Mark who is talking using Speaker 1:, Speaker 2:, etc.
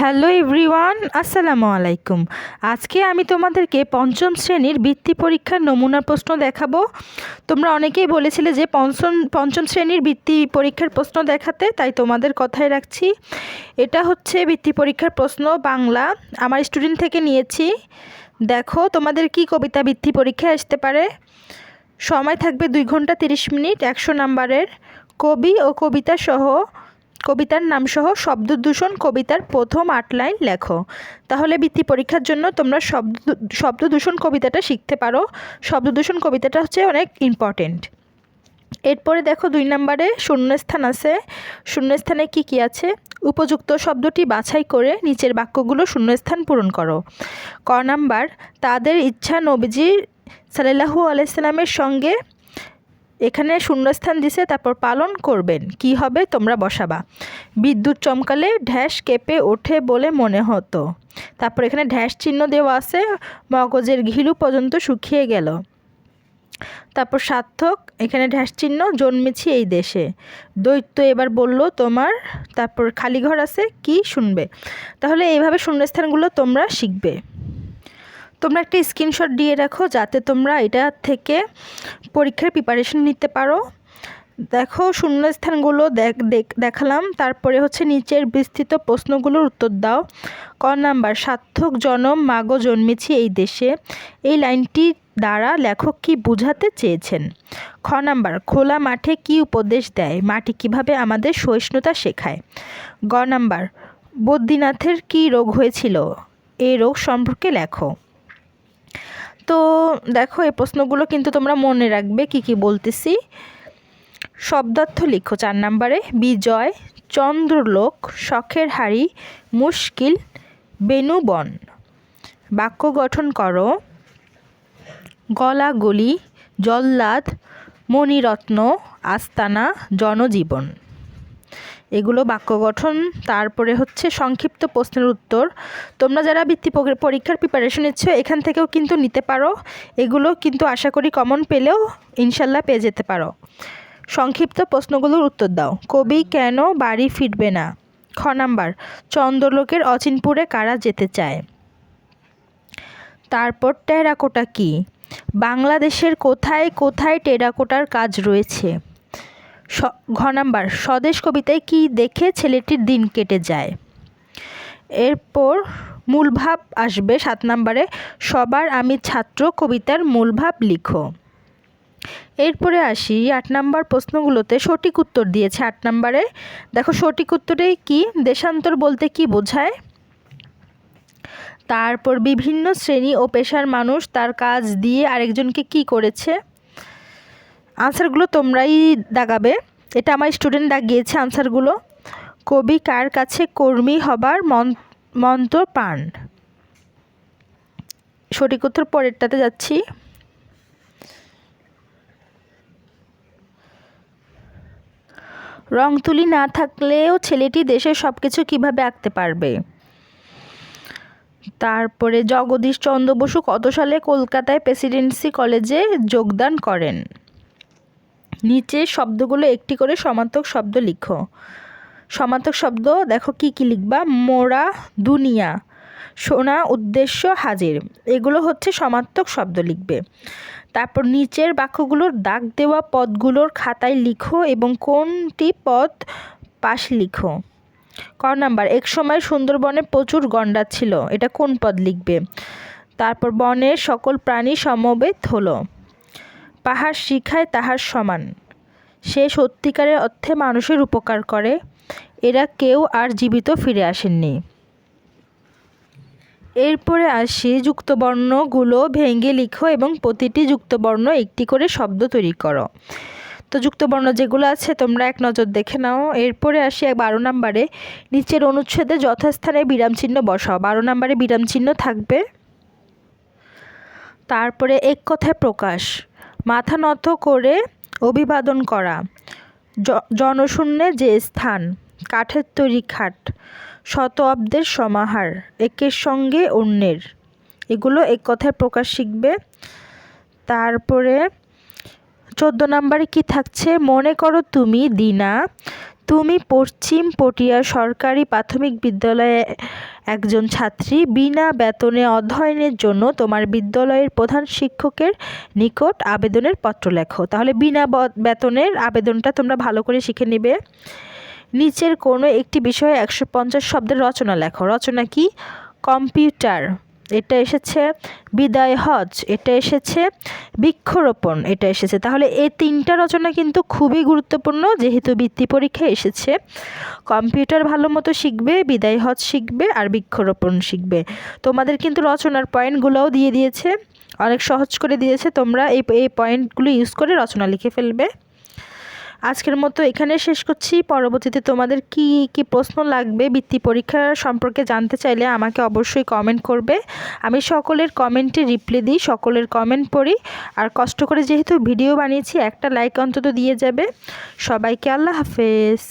Speaker 1: Hello everyone, আসসালামু আলাইকুম। আজকে আমি তোমাদেরকে পঞ্চম শ্রেণীর বৃত্তি পরীক্ষার নমুনা প্রশ্ন দেখাবো। তোমরা অনেকেই বলেছিলে যে পঞ্চম শ্রেণীর বৃত্তি পরীক্ষার প্রশ্ন দেখাতে, তাই তোমাদের কথাই রাখছি। এটা হচ্ছে বৃত্তি পরীক্ষার প্রশ্ন, বাংলা, আমার স্টুডেন্ট থেকে নিয়েছি। দেখো তোমাদের কি কবিতা বৃত্তি পরীক্ষায় আসতে পারে। সময় থাকবে 2 ঘন্টা 30 মিনিট, 100 নাম্বারের। কবি ও কবিতা সহ কবিতার নাম সহ শব্দদূষণ কবিতার প্রথম 8 লাইন লেখো। তাহলে বৃত্তি পরীক্ষার জন্য তোমরা শব্দদূষণ কবিতাটা শিখতে পারো। শব্দদূষণ কবিতাটা হচ্ছে অনেক ইম্পর্টেন্ট। এরপরে দেখো 2 নম্বরে শূন্যস্থান আছে। শূন্যস্থানে কি আছে? উপযুক্ত শব্দটি বাছাই করে নিচের বাক্যগুলো শূন্যস্থান পূরণ করো। ক নাম্বার, তাদের ইচ্ছা নবীজি সাল্লাল্লাহু আলাইহি সাল্লামের সঙ্গে, এখানে শূন্যস্থান দিছে, তারপর পালন করবেন, কি হবে তোমরা বসাবা। বিদ্যুৎ চমকালে ঢ্যাস কেঁপে ওঠে বলে মনে হতো। তারপর এখানে ঢ্যাস চিহ্ন দেওয়া আছে, মগজের ঘিলু পর্যন্ত শুকিয়ে গেল। তারপর সার্থক, এখানে ঢ্যাস চিহ্ন, জন্মেছি এই দেশে। দৈত্য এবার বলল তোমার, তারপর খালি ঘর আছে, কি শুনবে। তাহলে এইভাবে শূন্যস্থানগুলো তোমরা শিখবে। তোমরা একটা স্ক্রিনশট দিয়ে রাখো যাতে তোমরা এটা থেকে পরীক্ষার প্রিপারেশন নিতে পারো। দেখো শূন্যস্থানগুলো দেখালাম, তারপরে হচ্ছে নিচের বিস্তৃত প্রশ্নগুলোর উত্তর দাও। ক নাম্বার, সার্থক জনম মাগো জন্মেছি এই দেশে, এই লাইনটি দ্বারা লেখক কি বোঝাতে চেয়েছেন। খ নাম্বার, খোলা মাঠে কি উপদেশ দেয়, মাটি কিভাবে আমাদের সহিষ্ণুতা শেখায়। গ নাম্বার, বদ্রীনাথের কি রোগ হয়েছিল, এই রোগ সম্পর্কে লেখো। তো দেখো এই প্রশ্নগুলো কিন্তু তোমরা মনে রাখবে কি বলতেছি। শব্দার্থ লিখো 4 নম্বরে। বিজয়, চন্দ্রলোক, শখের হাড়ি, মুশকিল, বেনুবন। বাক্য গঠন করো। গলাগলি, জল্লাদ, মণিরত্ন, আস্তানা, জনজীবন। এগুলো বাক্য গঠন। তারপরে হচ্ছে সংক্ষিপ্ত প্রশ্নের উত্তর। তোমরা যারা বৃত্তি পরীক্ষার প্রিপারেশন নিচ্ছ এখান থেকেও কিন্তু নিতে পারো। এগুলো কিন্তু আশা করি কমন পেলেও ইনশাল্লাহ পেয়ে যেতে পারো। সংক্ষিপ্ত প্রশ্নগুলোর উত্তর দাও। কবি কেন বাড়ি ফিরবে না। খ নাম্বার, চন্দ্রলোকের অচিনপুরে কারা যেতে চায়। তারপর টেরাকোটা কি, বাংলাদেশের কোথায় কোথায় টেরাকোটার কাজ রয়েছে। ঘ নাম্বার, স্বদেশ কবিতায় কি দেখে ছেলেটির দিন কেটে যায়। এরপর মূলভাব আসবে 7 নম্বরে। সবার আমি ছাত্র কবিতার মূলভাব লিখো। এরপরে আসি 8 নম্বর প্রশ্নগুলোতে সঠিক উত্তর দিয়েছে 8 নম্বরে। দেখো সঠিক উত্তরে কি, দেশান্তর বলতে কি বোঝায়। তারপর বিভিন্ন শ্রেণী ও পেশার মানুষ তার কাজ দিয়ে আরেকজনকে কি করেছে। আনসারগুলো তোমরাই দাগাবে, এটা আমার স্টুডেন্ট দাগিয়েছে আনসারগুলো। কবি কার কাছে কর্মী হবার মন্ত্র পান। সঠিক উত্তর পরেরটাতে যাচ্ছি। রং তুলি না থাকলেও ছেলেটি দেশের সব কিছু কীভাবে আঁকতে পারবে। তারপরে জগদীশ চন্দ্র বসু কত সালে কলকাতায় প্রেসিডেন্সি কলেজে যোগদান করেন। নিচে শব্দগুলো একটি করে সমার্থক শব্দ লিখো। সমার্থক শব্দ দেখো কি লিখবা। মোরা, দুনিয়া, শোনা, উদ্দেশ্য, হাজির, এগুলো হচ্ছে সমার্থক শব্দ লিখবে। তারপর নিচের বাক্যগুলোর দাগ দেওয়া পদগুলোর খাতায় লিখো এবং কোনটি পদ পাশ লিখো। ক নাম্বার, এক সময় সুন্দরবনে প্রচুর গন্ডার ছিল, এটা কোন পদ লিখবে। তারপর বনের সকল প্রাণী সমবেত হলো। পাহাড় শিখায় তাহার সমান, সে সত্যিকারের অর্থে মানুষের উপকার করে, এরা কেউ আর জীবিত ফিরে আসেননি। এরপরে আসি যুক্তবর্ণগুলো ভেঙে লিখো এবং প্রতিটি যুক্তবর্ণ একটি করে শব্দ তৈরি করো। তো যুক্তবর্ণ যেগুলো আছে তোমরা এক নজর দেখে নাও। এরপরে আসি 12 নম্বরে। নিচের অনুচ্ছেদে যথাস্থানে বিরামচিহ্ন বসাও। 12 নম্বরে বিরামচিহ্ন থাকবে। তারপরে এক কথায় প্রকাশ, মাথা নত করে অভিবাদন করা, জনশূন্যে যে স্থান, কাঠের তৈরি খাট, শত অব্দের সমাহার, একের সঙ্গে অন্যের, এগুলো এক কথায় প্রকাশ শিখবে। তারপরে 14 নম্বরে কি থাকছে, মনে করো তুমি দিনা, তুমি পশ্চিম পটিয়া সরকারি প্রাথমিক বিদ্যালয়ে একজন ছাত্রী। বিনা বেতনে অধ্যয়নের জন্য তোমার বিদ্যালয়ের প্রধান শিক্ষকের নিকট আবেদনের পত্র লেখো। তাহলে বিনা বেতনের আবেদনটা তোমরা ভালো করে শিখে নেবে। নিচের কোনো একটি বিষয়ে 150 শব্দের রচনা লেখো। রচনা কি? কম্পিউটার, এটা এসেছে। বিদায় হজ, এটা এসেছে। বৃক্ষরোপণ, এটা এসেছে। তাহলে এই তিনটা রচনা কিন্তু খুবই গুরুত্বপূর্ণ, যেহেতু বৃত্তি পরীক্ষায় এসেছে। কম্পিউটার ভালো মতো শিখবে, বিদায় হজ শিখবে, আর বৃক্ষরোপণ শিখবে। তোমাদের কিন্তু রচনার পয়েন্টগুলোও দিয়ে দিয়েছে, অনেক সহজ করে দিয়েছে। তোমরা এই পয়েন্টগুলো ইউজ করে রচনা লিখে ফেলবে। আজকের মতো এখানে শেষ করছি। পরবর্তীতে তোমাদের কি কি প্রশ্ন লাগবে বৃত্তি পরীক্ষা সম্পর্কে জানতে চাইলে আমাকে অবশ্যই কমেন্ট করবে। আমি সকলের কমেন্টে রিপ্লাই দিই, সকলের কমেন্ট পড়ি। আর কষ্ট করে যেহেতু ভিডিও বানিয়েছি, একটা লাইক অন্তত দিয়ে যাবে। সবাইকে আল্লাহ হাফেজ।